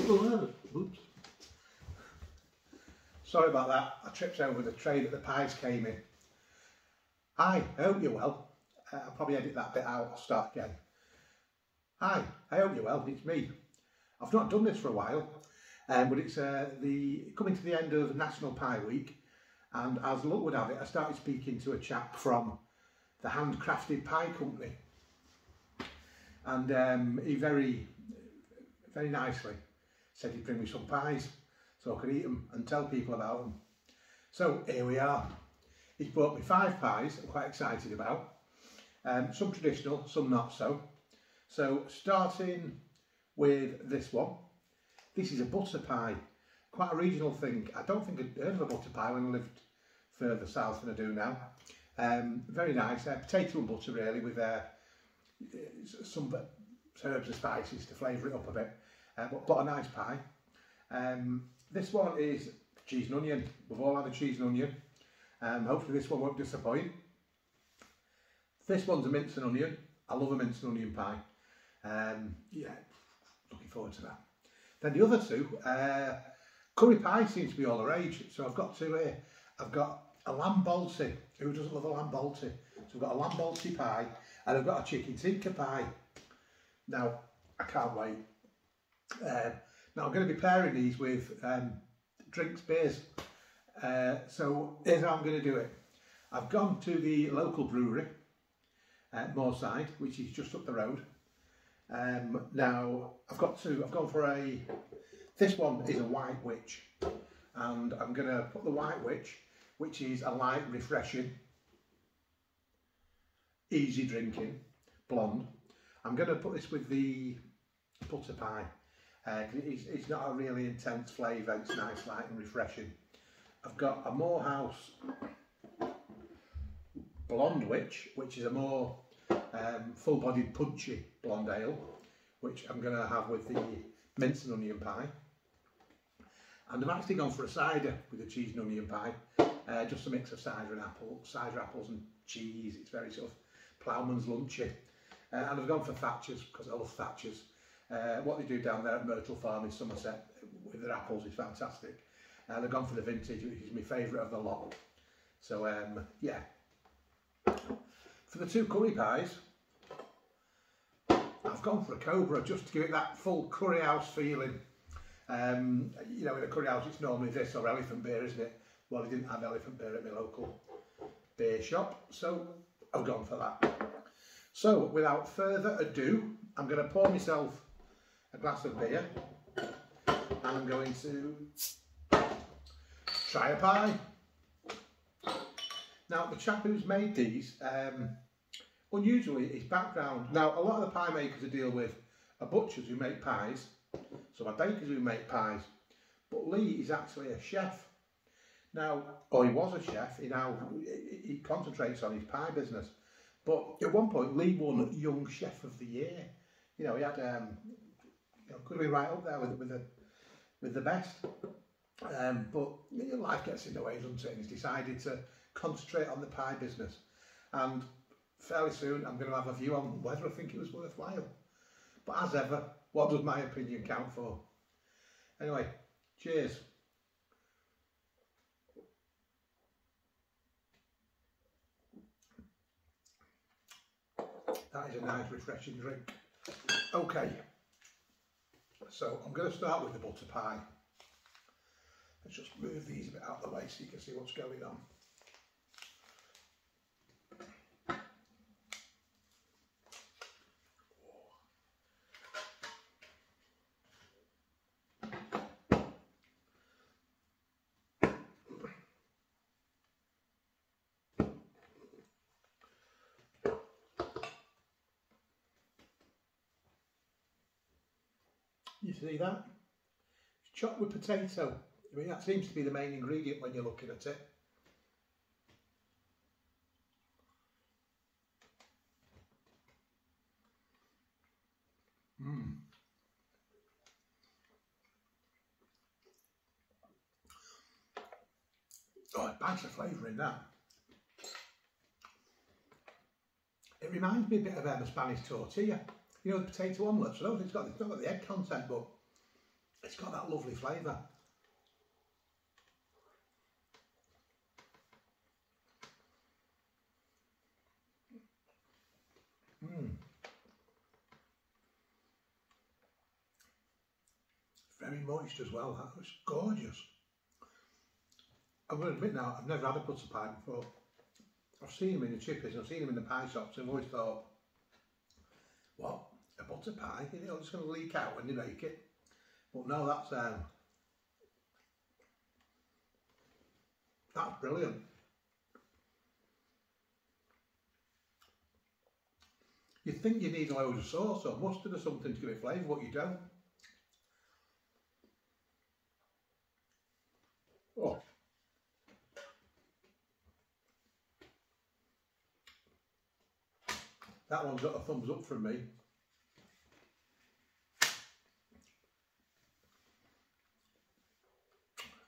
Oops. Sorry about that, I tripped over the tray that the pies came in. Hi, I hope you're well. I'll probably edit that bit out, I'll start again. Hi, I hope you're well, it's me. I've not done this for a while, but it's coming to the end of National Pie Week, and as luck would have it, I started speaking to a chap from the Handcrafted Pie Company, and he very nicely said he'd bring me some pies so I could eat them and tell people about them. So here we are. He's brought me 5 pies I'm quite excited about, some traditional, some not so. So starting with this one, this is a butter pie, quite a regional thing. I don't think I'd heard of a butter pie when I lived further south than I do now. Very nice, potato and butter really, with some herbs and spices to flavour it up a bit, but a nice pie. This one is cheese and onion. We've all had a cheese and onion. Hopefully this one won't disappoint. This one's a mince and onion. I love a mince and onion pie. Yeah, looking forward to that. Then the other two, curry pie seems to be all the rage. So I've got two here. I've got a lamb balti. Who doesn't love a lamb balti? So I've got a lamb balti pie, and I've got a chicken tikka pie. Now, I can't wait. Now I'm going to be pairing these with drinks, beers. So here's how I'm going to do it. I've gone to the local brewery at Moorside, which is just up the road. Now I've gone for this one is a White Witch, and I'm going to put the White Witch, which is a light, refreshing, easy drinking blonde. I'm going to put this with the butter pie. It's not a really intense flavour, it's nice, light and refreshing. I've got a Morehouse Blonde Witch, which is a more full-bodied punchy blonde ale, which I'm going to have with the mince and onion pie. And I've actually gone for a cider with the cheese and onion pie, just a mix of cider, apples and cheese. It's very sort of ploughman's lunchy. And I've gone for Thatchers because I love Thatchers. What they do down there at Myrtle Farm in Somerset with their apples is fantastic. And I've gone for the vintage, which is my favourite of the lot. So yeah. For the 2 curry pies, I've gone for a Cobra just to give it that full curry house feeling. You know, in a curry house it's normally this or elephant beer, isn't it? Well, I didn't have elephant beer at my local beer shop, so I've gone for that. So without further ado, I'm going to pour myself a glass of beer, and I'm going to try a pie. Now, the chap who's made these, unusually his background, now a lot of the pie makers I deal with are butchers who make pies, so my bakers who make pies, but Lee is actually a chef. Now, or he was a chef, he concentrates on his pie business, but at one point Lee won Young Chef of the Year. You know, he had, could be right up there with the best. But life gets in the way, doesn't it? And he's decided to concentrate on the pie business. And fairly soon I'm going to have a view on whether I think it was worthwhile. But as ever, what does my opinion count for? Anyway, cheers. That is a nice refreshing drink. Okay, so I'm going to start with the butter pie. Let's just move these a bit out of the way so you can see what's going on. You see that? It's chopped with potato. I mean, that seems to be the main ingredient when you're looking at it. Oh, it bags of flavour in that. It reminds me a bit of a Spanish tortilla. You know, the potato omelettes. I don't think it's not got the egg content, but It's got that lovely flavour. Very moist as well. That was gorgeous. I'm going to admit now, I've never had a butter pie before. I've seen them in the chippies, I've seen them in the pie shops, and I've always thought, what, a butter pie? You know, it's going to leak out when you make it. But no, that's brilliant. You think you need loads of sauce or mustard or something to give it flavour, but you don't. Oh. That one's got a thumbs up from me.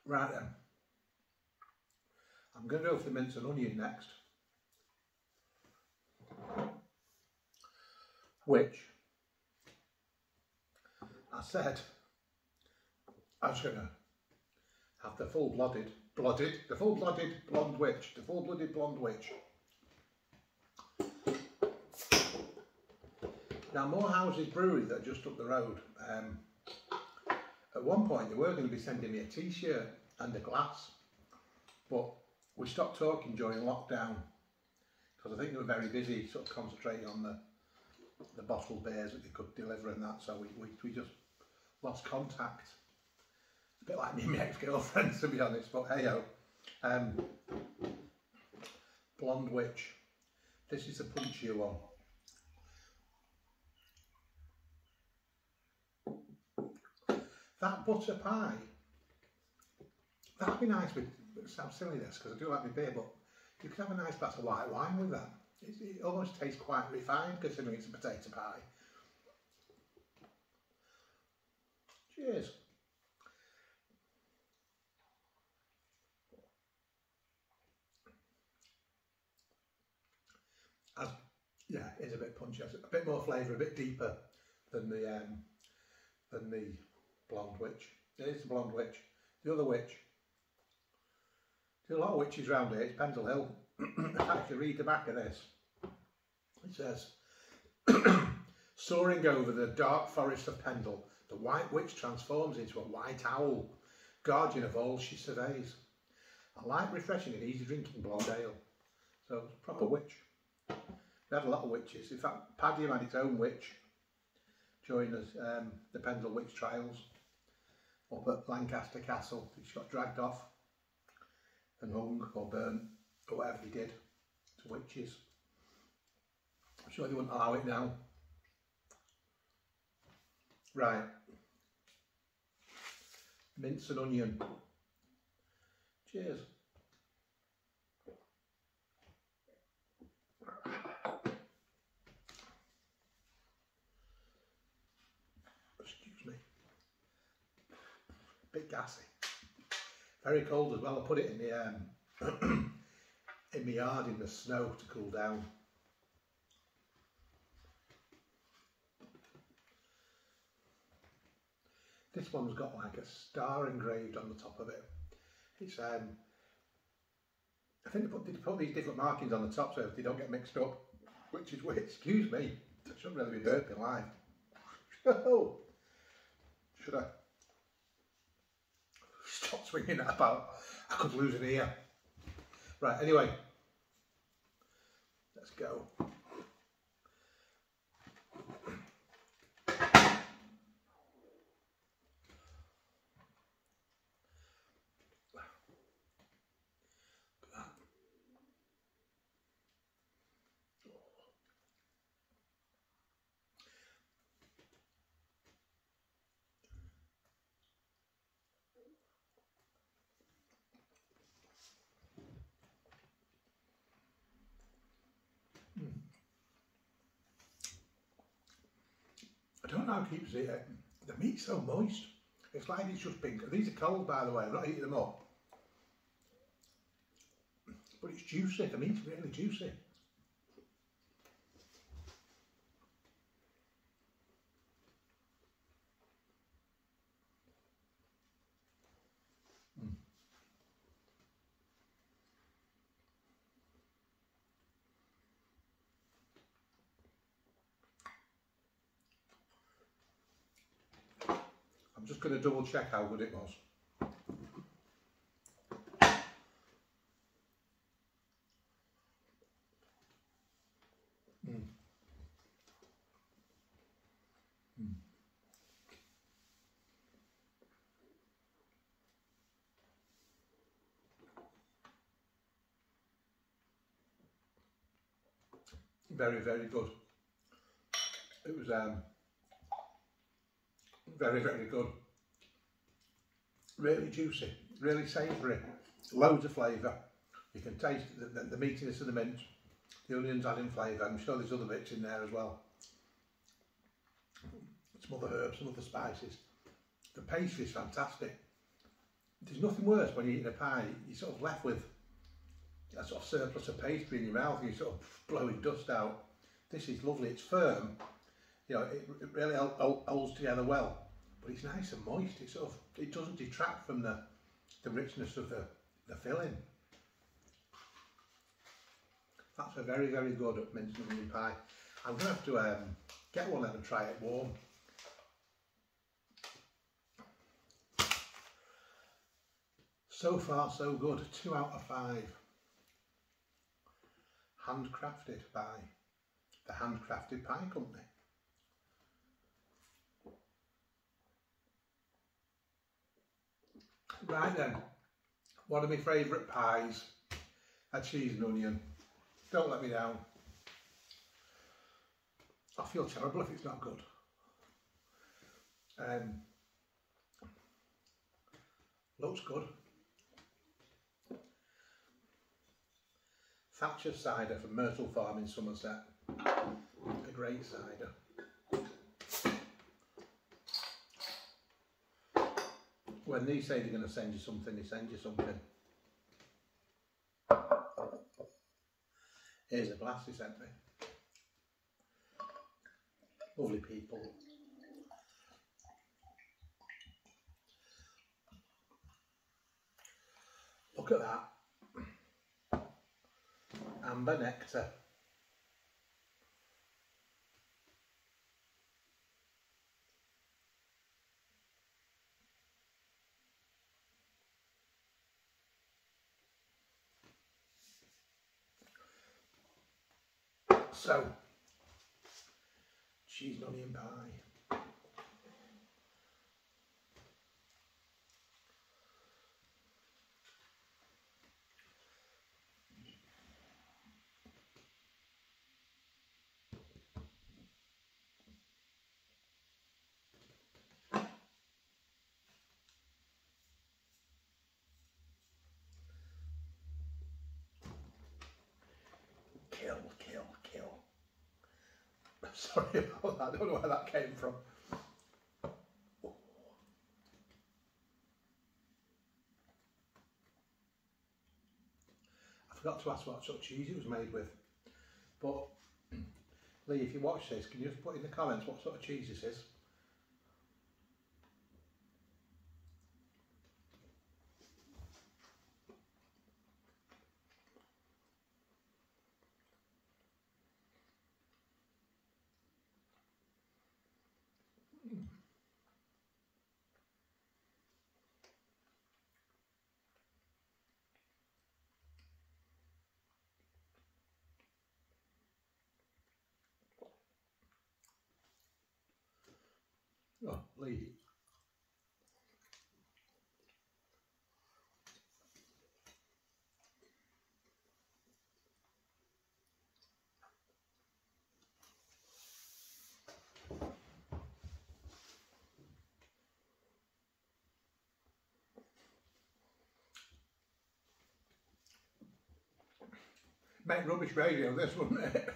Right then. I'm going to go for the mince and onion next. Which, I said, I was going to have the full-blooded blonde witch, the full-blooded blonde witch. Now, Morehouse's brewery that are just up the road, at one point they were going to be sending me a t-shirt and a glass, but we stopped talking during lockdown because I think they were very busy, sort of concentrating on the bottled beers that they could deliver and that, so we just lost contact. It's a bit like me and my ex-girlfriend, to be honest, but hey-ho. Blonde Witch. This is the punchier one. That butter pie, that'd be nice with, it sounds silly this, because I do like my beer, but you could have a nice glass of white wine with that. It almost tastes quite refined considering it's a potato pie. Cheers. Yeah, it's a bit punchy, a bit more flavour, a bit deeper than the Blonde Witch. It is the Blonde Witch. The other witch. There's a lot of witches around here. It's Pendle Hill. In fact, if you read the back of this, it says, soaring over the dark forest of Pendle, the White Witch transforms into a white owl, guardian of all she surveys. A light, refreshing and easy drinking blonde ale. So, proper witch. We had a lot of witches. In fact, Paddy had its own witch during the Pendle Witch trials up at Lancaster Castle. She got dragged off and hung or burnt or whatever they did to witches. I'm sure they wouldn't allow it now. Right. Mince and onion. Cheers. Excuse me. Bit gassy. Very cold as well. I put it in the in my yard in the snow to cool down. This one's got like a star engraved on the top of it. It's I think they put these different markings on the top so they don't get mixed up. Which is weird. Excuse me. I shouldn't really be burping live. Oh, should I stop swinging that about? I could lose an ear. Right. Anyway, let's go. I don't know how it keeps it. The meat's so moist. It's like it's just been. These are cold, by the way. I'm not eating them up. But it's juicy. The meat's really juicy. just going to double check how good it was. Very, very good. It was very, very good. Really juicy, really savoury, loads of flavour. You can taste the meatiness of the mint, the onions adding flavour. I'm sure there's other bits in there as well. Some other herbs, some other spices. The pastry is fantastic. There's nothing worse when you're eating a pie, you're sort of left with a sort of surplus of pastry in your mouth and you're sort of blowing dust out. This is lovely, it's firm, you know, it really holds together well, but it's nice and moist. It sort of, it doesn't detract from the richness of the filling. That's a very, very good mint and onion pie. I'm going to have to get one then and try it warm. So far so good, 2 out of 5. Handcrafted by the Handcrafted Pie Company. Right then, one of my favourite pies, a cheese and onion. Don't let me down. I feel terrible if it's not good. Looks good. Thatcher's cider from Myrtle Farm in Somerset. A great cider. When they say they're going to send you something, they send you something. Here's a glass they sent me. Lovely people. Look at that. Amber nectar. So, cheese and onion pie. Kill, kill, kill. Sorry about that, I don't know where that came from. I forgot to ask what sort of cheese it was made with. But, Lee, if you watch this, can you just put in the comments what sort of cheese this is? Oh, Lee. Make rubbish radio, this, wouldn't it?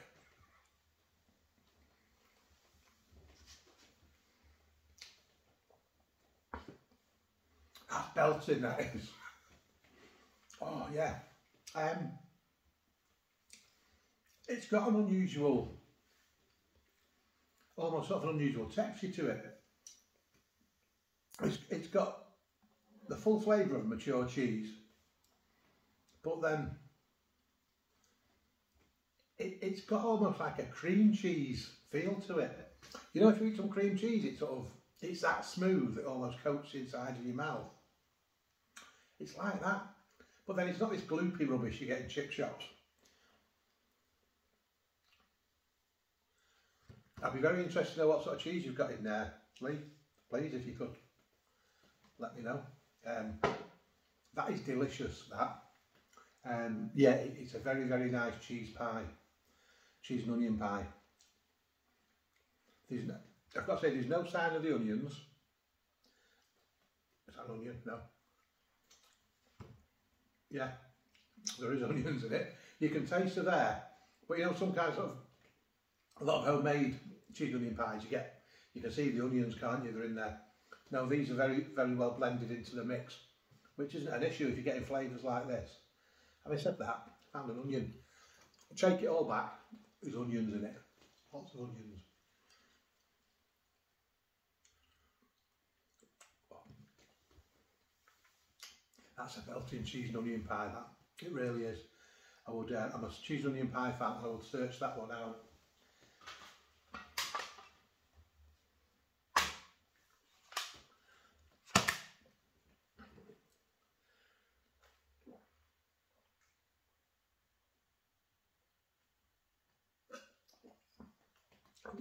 That's belting, that is. Oh yeah. It's got an unusual, almost sort of an unusual texture to it. It's got the full flavour of mature cheese, but then it's got almost like a cream cheese feel to it. You know, if you eat some cream cheese, it's that smooth that almost coats the inside of your mouth. It's like that. But then it's not this gloopy rubbish you get in chip shops. I'd be very interested to know what sort of cheese you've got in there, Lee. Please, if you could let me know. That is delicious, that. Yeah, it's a very, very nice cheese pie. Cheese and onion pie. I've got to say, there's no sign of the onions. Is that an onion? No. Yeah, there is onions in it. You can taste it there. But you know, some kinds of, a lot of homemade cheese and onion pies you can see the onions, can't you? They're in there. No, these are very, very well blended into the mix, which isn't an issue if you're getting flavours like this. Having said that, I found an onion. Shake it all back, there's onions in it. Lots of onions. That's a melting cheese and onion pie, that. It really is. I'm a cheese and onion pie fan, and I would search that one out.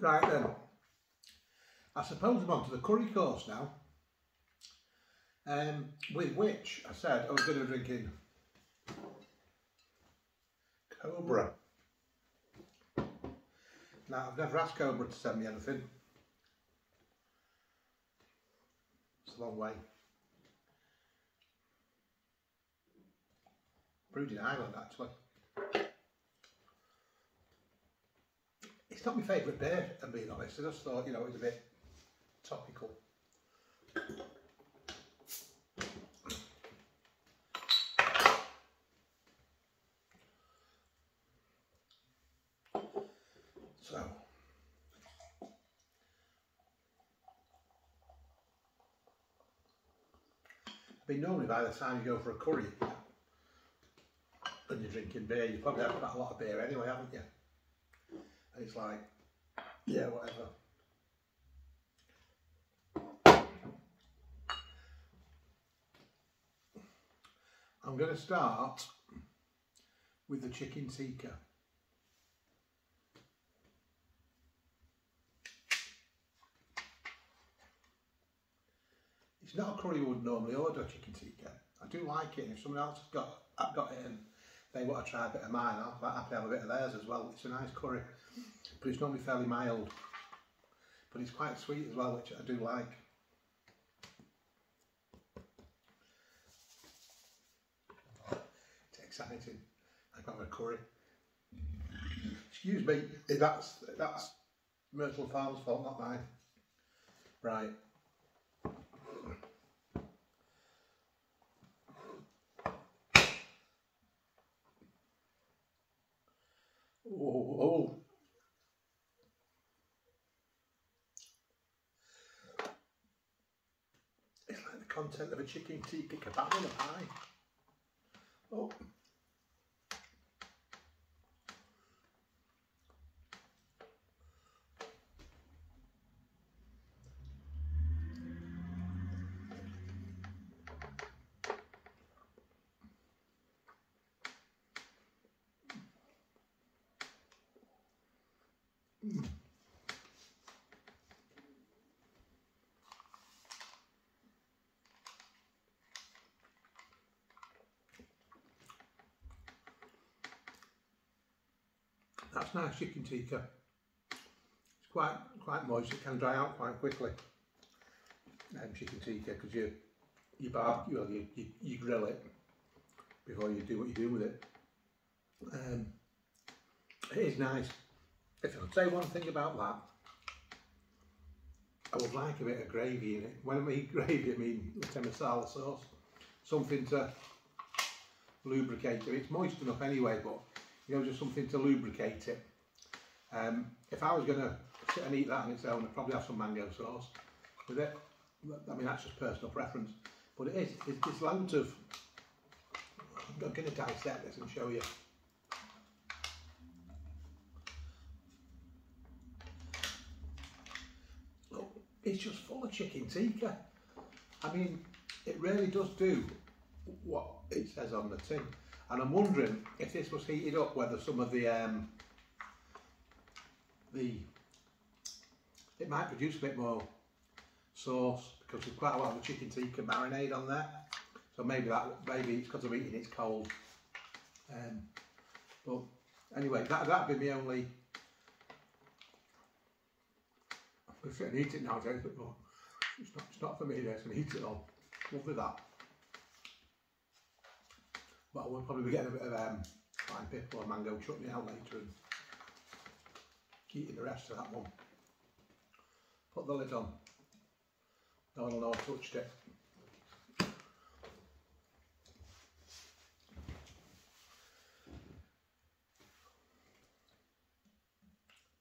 Right then, I suppose I'm on to the curry course now, with which I said I was going to drink in Cobra. Now, I've never asked Cobra to send me anything. It's a long way. Brewed in Ireland, actually. It's not my favourite beer, I'm being honest. I just thought, you know, it was a bit topical. So, I mean, normally by the time you go for a curry and you're drinking beer, you probably have quite a lot of beer anyway, haven't you? And it's like, yeah, whatever. I'm going to start with the chicken tikka. It's not a curry you would normally order, chicken tikka. I do like it, and if someone else has got it and they want to try a bit of mine, I'll quite happy to have a bit of theirs as well. It's a nice curry, but it's normally fairly mild. But it's quite sweet as well, which I do like. It's exciting. I got a curry. Excuse me, that's Myrtle Farm's fault, not mine. Right. Oh. It's like the content of a chicken tikka kebab in a pie. Oh. That's nice chicken tikka. It's quite moist. It can dry out quite quickly. Chicken tikka, because you barbecue, you grill it before you do what you do with it. It is nice. If I could say one thing about that, I would like a bit of gravy in it. When I mean gravy, I mean Latte masala sauce. Something to lubricate it. It's moist enough anyway, but you know, just something to lubricate it. If I was going to sit and eat that on its own, I'd probably have some mango sauce with it. I mean, that's just personal preference. But it's loads of... I'm going to dissect this and show you. Look, it's just full. full of chicken tikka. I mean, it really does do what it says on the tin. And I'm wondering if this was heated up, whether some of it might produce a bit more sauce, because there's quite a lot of chicken tikka marinade on there. So maybe it's because I'm eating it's cold. But anyway, that'd be my only. I'm going to eat it now, but it's not for me. This and eat it all. Lovely that. But I will probably be getting a bit of lime pepper or mango chutney out later and eating the rest of that one. Put the lid on. No one will know I touched it.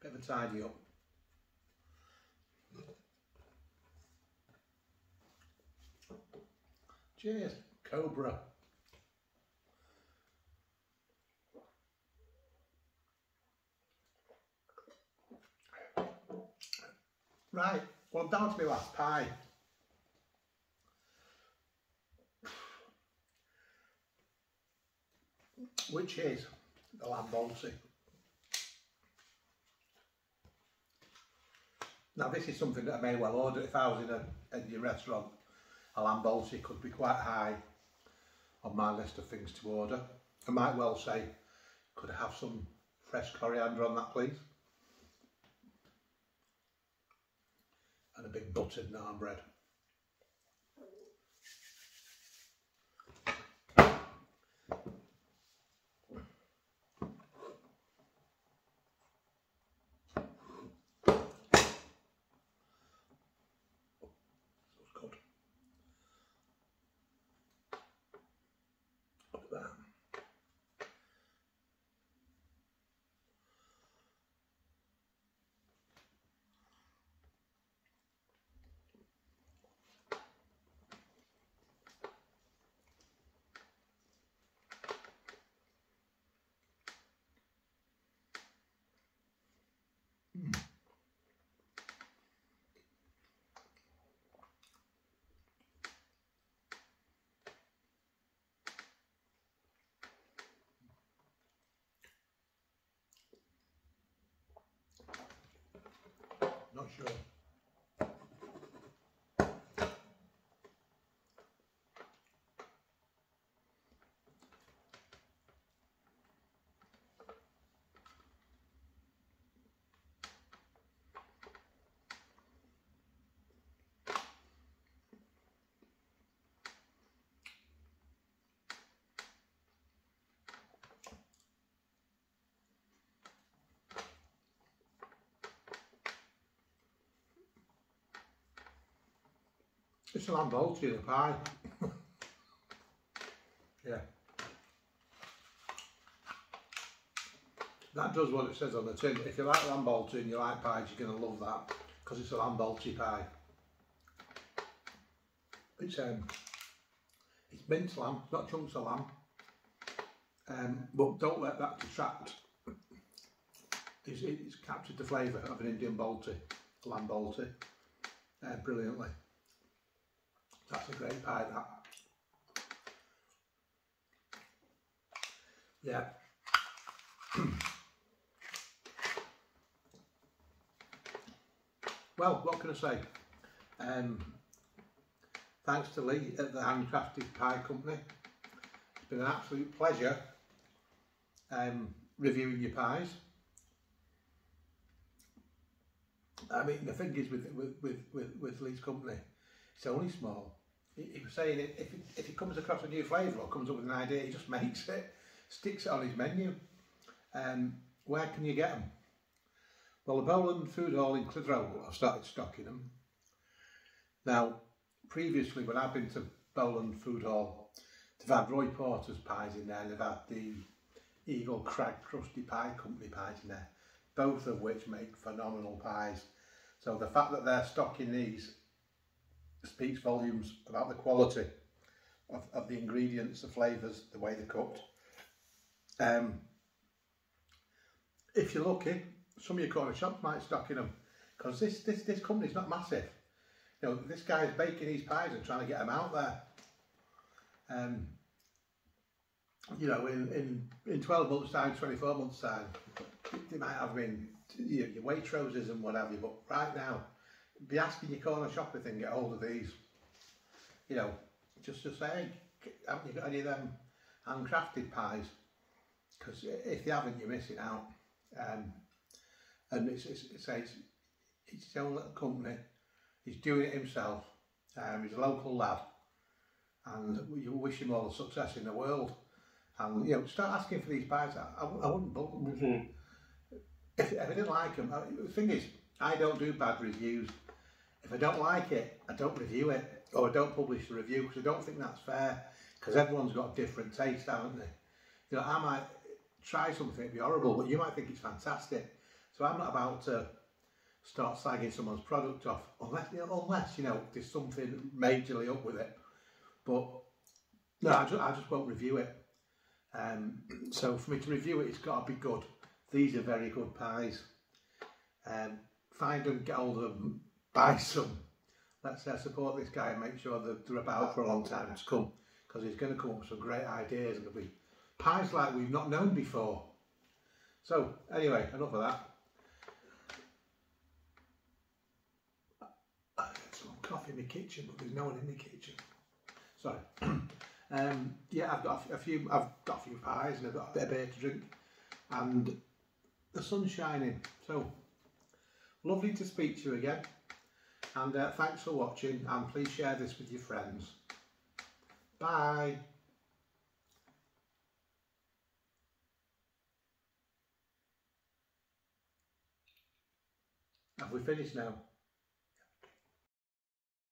Bit of a tidy up. Cheers, Cobra. Right, well, down to my last pie. Which is the lamb balti. Now this is something that I may well order if I was in your restaurant. A lamb balti could be quite high on my list of things to order. I might well say, could I have some fresh coriander on that, please? And a big buttered naan bread. Not sure. It's a lamb balti in a pie. Yeah. That does what it says on the tin. If you like lamb balti and you like pies, you're going to love that, because it's a lamb balti pie. It's minced lamb, it's not chunks of lamb. But don't let that detract. It's captured the flavour of an Indian balti, a lamb balti, brilliantly. That's a great pie, that. Yeah. Well, what can I say? Thanks to Lee at the Handcrafted Pie Company. It's been an absolute pleasure reviewing your pies. I mean, the thing is with Lee's company, it's only small. He was saying if he comes across a new flavour or comes up with an idea, he just makes it, sticks it on his menu. Where can you get them? Well, the Bowland Food Hall in Clitheroe, I've started stocking them. Now, previously when I've been to Bowland Food Hall, they've had Roy Porter's pies in there, and they've had the Eagle Crag Crusty Pie Company pies in there, both of which make phenomenal pies. So the fact that they're stocking these speaks volumes about the quality of the ingredients, the flavours, the way they're cooked. If you're lucky, some of your corner shops might stock in them, because this company's not massive. You know, this guy's baking these pies and trying to get them out there. You know, in 12 months' time, 24 months' time, they might have been your Waitroses and what have you, but right now, be asking your corner shopper thing, get hold of these. You know, just to say, haven't you got any of them handcrafted pies? Because if you haven't, you're missing out. And it's his own little company. He's doing it himself. He's a local lad, and you wish him all the success in the world. And you know, start asking for these pies. I wouldn't book them. If I didn't like them, the thing is, I don't do bad reviews. If I don't like it, I don't review it, or I don't publish the review, because I don't think that's fair. Because everyone's got a different taste, haven't they? You know, I might try something, it'd be horrible, but you might think it's fantastic. So I'm not about to start slagging someone's product off, unless you know there's something majorly up with it. But no, I just won't review it. So for me to review it, it's got to be good. These are very good pies. Find them, get hold of them, buy some. Let's support this guy and make sure that they're about for a long time to come, because he's going to come up with some great ideas and there'll be pies like we've not known before. So anyway, enough of that. I had some coffee in my kitchen, but there's no one in my kitchen. Sorry. Yeah, I've got a few pies and I've got a bit of beer to drink, and the sun's shining. So lovely to speak to you again, and thanks for watching, and please share this with your friends. Bye. Have we finished now?